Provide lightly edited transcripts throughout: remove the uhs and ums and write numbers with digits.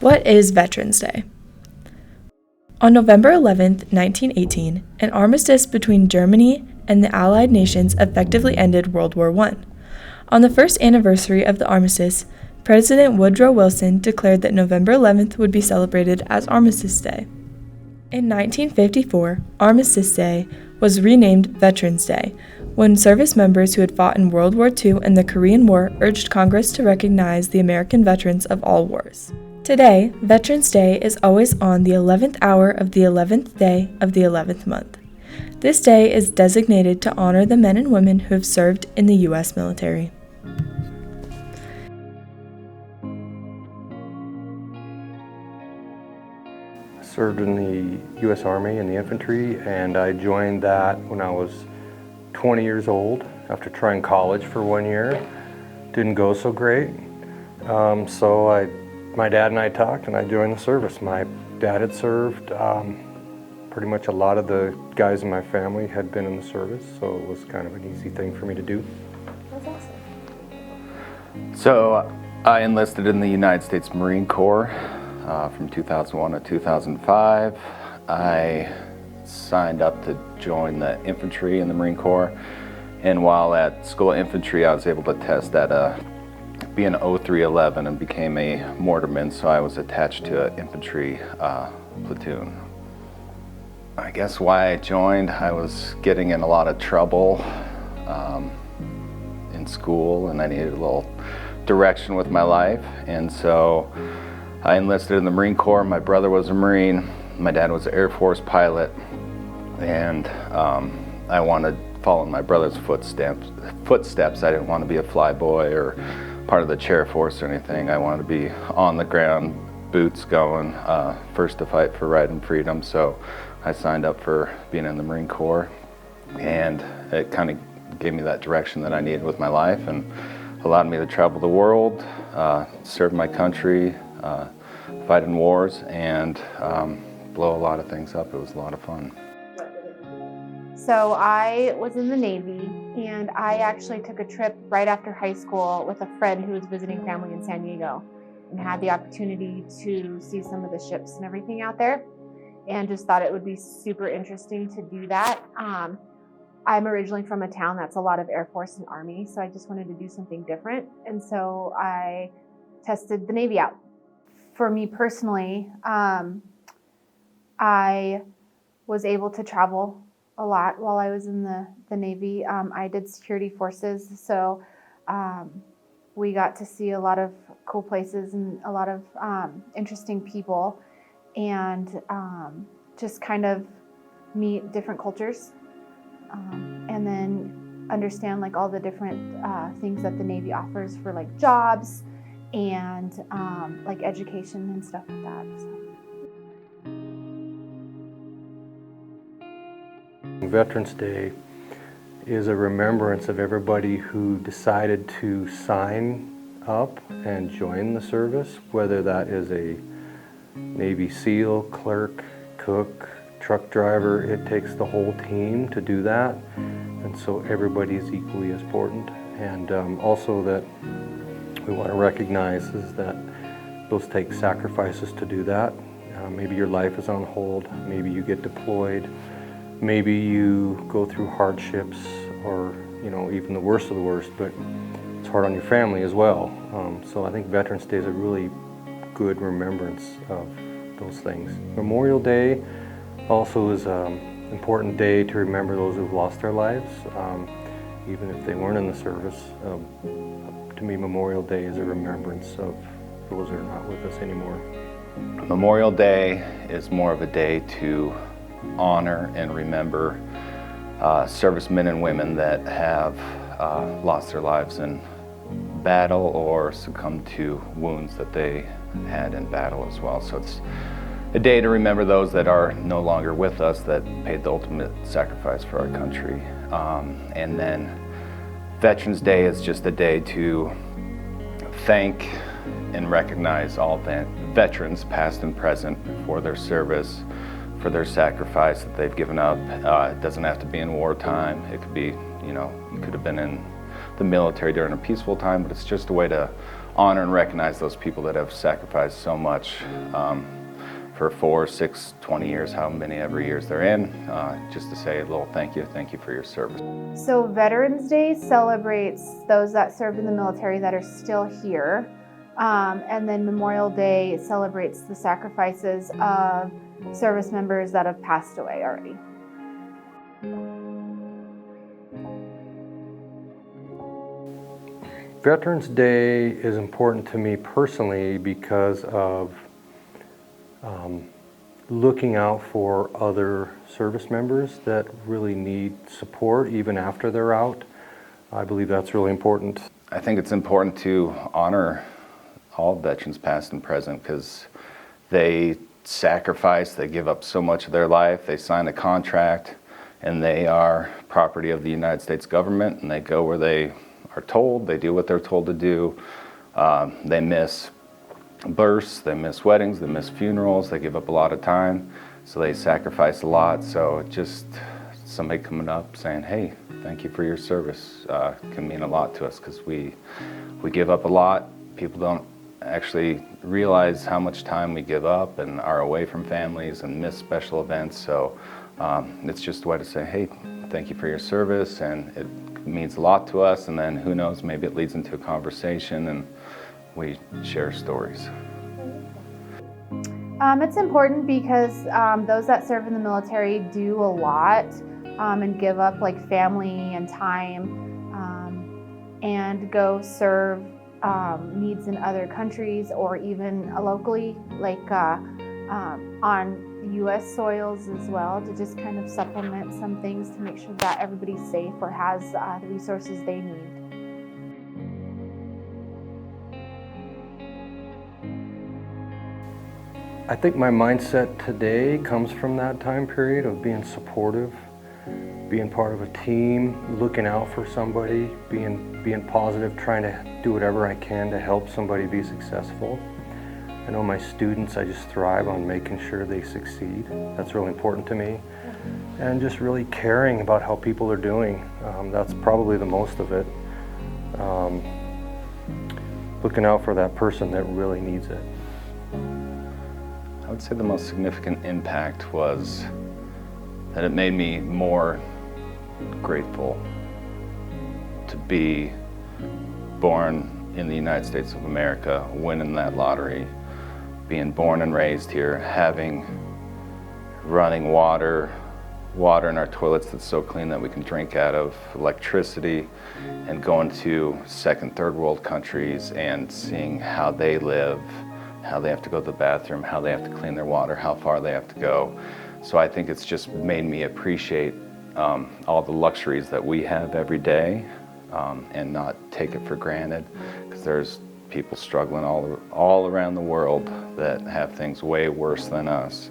What is Veterans Day? On November 11, 1918, an armistice between Germany and the Allied nations effectively ended World War I. On the first anniversary of the armistice, President Woodrow Wilson declared that November 11th would be celebrated as Armistice Day. In 1954, Armistice Day was renamed Veterans Day when service members who had fought in World War II and the Korean War urged Congress to recognize the American veterans of all wars. Today, Veterans Day is always on the 11th hour of the 11th day of the 11th month. This day is designated to honor the men and women who have served in the U.S. military. I served in the U.S. Army in the infantry, and I joined that when I was 20 years old after trying college for 1 year. Didn't go so great, so my dad and I talked and I joined the service. My dad had served. Pretty much a lot of the guys in my family had been in the service, so it was kind of an easy thing for me to do. That's awesome. So I enlisted in the United States Marine Corps from 2001 to 2005. I signed up to join the infantry in the Marine Corps, and while at School of Infantry I was able to test at be an 0311 and became a mortarman, so I was attached to an infantry platoon. I guess why I joined, I was getting in a lot of trouble in school, and I needed a little direction with my life, and so I enlisted in the Marine Corps. My brother was a Marine, my dad was an Air Force pilot, and I wanted to follow in my brother's footsteps. I didn't want to be a flyboy or part of the chair force or anything. I wanted to be on the ground, boots going, first to fight for right and freedom. So I signed up for being in the Marine Corps, and it kind of gave me that direction that I needed with my life and allowed me to travel the world, serve my country, fight in wars, and blow a lot of things up. It was a lot of fun. So I was in the Navy, and I actually took a trip right after high school with a friend who was visiting family in San Diego, and had the opportunity to see some of the ships and everything out there, and just thought it would be super interesting to do that. I'm originally from a town that's a lot of Air Force and Army, so I just wanted to do something different, and so I tested the Navy out. For me personally, I was able to travel a lot while I was in the Navy. I did security forces, so we got to see a lot of cool places and a lot of interesting people, and just kind of meet different cultures, and then understand like all the different things that the Navy offers for like jobs and like education and stuff like that. So. Veterans Day is a remembrance of everybody who decided to sign up and join the service, whether that is a Navy SEAL, clerk, cook, truck driver. It takes the whole team to do that, and so everybody is equally as important. And also that we want to recognize is that those take sacrifices to do that. Maybe your life is on hold, maybe you get deployed, maybe you go through hardships, or even the worst of the worst, but it's hard on your family as well. So I think Veterans Day is a really good remembrance of those things. Memorial Day also is an important day to remember those who've lost their lives, even if they weren't in the service. To me, Memorial Day is a remembrance of those who are not with us anymore. Memorial Day is more of a day to honor and remember servicemen and women that have lost their lives in battle or succumbed to wounds that they had in battle as well. So it's a day to remember those that are no longer with us, that paid the ultimate sacrifice for our country. And then Veterans Day is just a day to thank and recognize all veterans, past and present, for their service, for their sacrifice that they've given up. It doesn't have to be in wartime. It could be, you could have been in the military during a peaceful time, but it's just a way to honor and recognize those people that have sacrificed so much for 4, 6, 20 years, how many ever years they're in, just to say a little thank you for your service. So Veterans Day celebrates those that served in the military that are still here. And then Memorial Day celebrates the sacrifices of service members that have passed away already. Veterans Day is important to me personally because of looking out for other service members that really need support even after they're out. I believe that's really important. I think it's important to honor all veterans past and present because they sacrifice, they give up so much of their life, they sign a contract, and they are property of the United States government, and they go where they are told, they do what they're told to do. They miss births, they miss weddings, they miss funerals, they give up a lot of time, so they sacrifice a lot. So just somebody coming up saying, hey, thank you for your service can mean a lot to us because we give up a lot. People don't actually realize how much time we give up and are away from families and miss special events. So it's just a way to say, hey, thank you for your service, and it means a lot to us. And then who knows, maybe it leads into a conversation and we share stories. It's important because those that serve in the military do a lot and give up like family and time and go serve needs in other countries or even locally, like on U.S. soils as well, to just kind of supplement some things to make sure that everybody's safe or has the resources they need. I think my mindset today comes from that time period of being supportive, being part of a team, looking out for somebody, being positive, trying to do whatever I can to help somebody be successful. I know my students, I just thrive on making sure they succeed. That's really important to me. And just really caring about how people are doing. That's probably the most of it. Looking out for that person that really needs it. I would say the most significant impact was that it made me more grateful to be born in the United States of America, winning that lottery, being born and raised here, having running water in our toilets that's so clean that we can drink out of, electricity, and going to second, third world countries and seeing how they live, how they have to go to the bathroom, how they have to clean their water, how far they have to go. So I think it's just made me appreciate all the luxuries that we have every day and not take it for granted, because there's people struggling all around the world that have things way worse than us.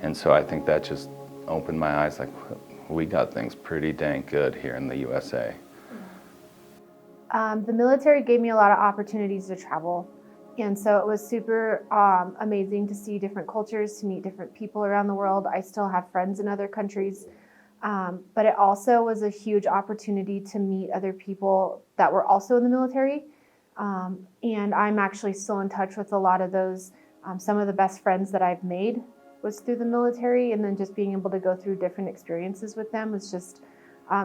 And so I think that just opened my eyes, like, we got things pretty dang good here in the USA. The military gave me a lot of opportunities to travel. And so it was super amazing to see different cultures, to meet different people around the world. I still have friends in other countries. But it also was a huge opportunity to meet other people that were also in the military. And I'm actually still in touch with a lot of those. Some of the best friends that I've made was through the military. And then just being able to go through different experiences with them was just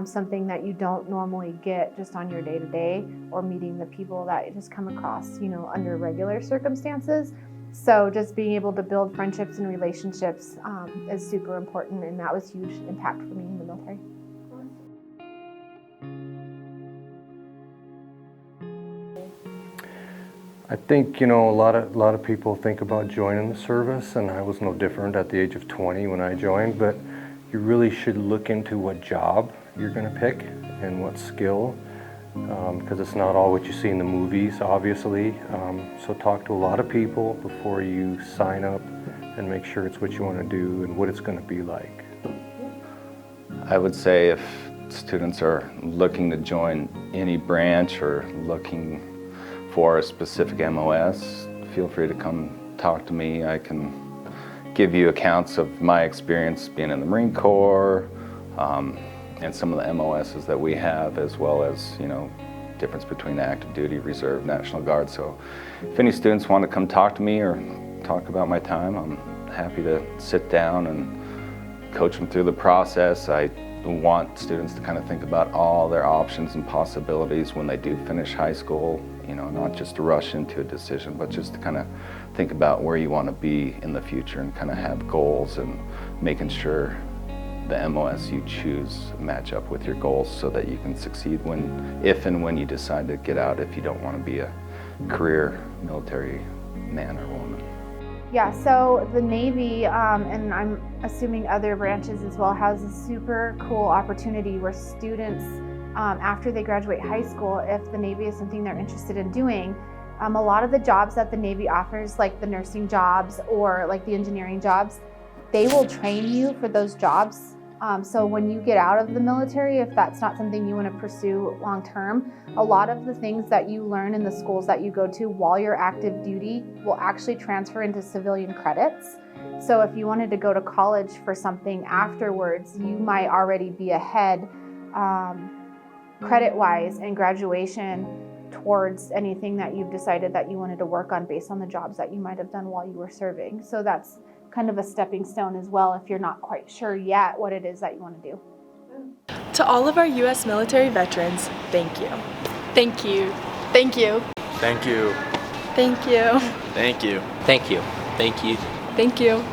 something that you don't normally get just on your day-to-day, or meeting the people that you just come across, under regular circumstances. So just being able to build friendships and relationships is super important, and that was a huge impact for me in the military. I think, a lot of people think about joining the service, and I was no different at the age of 20 when I joined, but you really should look into what job you're going to pick and what skill, because it's not all what you see in the movies, obviously. So talk to a lot of people before you sign up and make sure it's what you want to do and what it's going to be like. I would say if students are looking to join any branch or looking for a specific MOS, feel free to come talk to me. I can give you accounts of my experience being in the Marine Corps, and some of the MOSs that we have, as well as, difference between active duty, reserve, National Guard. So if any students want to come talk to me or talk about my time, I'm happy to sit down and coach them through the process. I want students to kind of think about all their options and possibilities when they do finish high school, you know, not just to rush into a decision, but just to kind of think about where you want to be in the future and kind of have goals and making sure the MOS you choose match up with your goals so that you can succeed if and when you decide to get out, if you don't want to be a career military man or woman. Yeah, so the Navy, and I'm assuming other branches as well, has a super cool opportunity where students, after they graduate high school, if the Navy is something they're interested in doing, a lot of the jobs that the Navy offers, like the nursing jobs or like the engineering jobs, they will train you for those jobs. So when you get out of the military, if that's not something you want to pursue long term, a lot of the things that you learn in the schools that you go to while you're active duty will actually transfer into civilian credits. So if you wanted to go to college for something afterwards, you might already be ahead credit-wise and graduation towards anything that you've decided that you wanted to work on based on the jobs that you might have done while you were serving. So that's kind of a stepping stone as well if you're not quite sure yet what it is that you want to do. To all of our U.S. military veterans, thank you. Thank you. Thank you. Thank you. Thank you. Thank you. Thank you. Thank you. Thank you.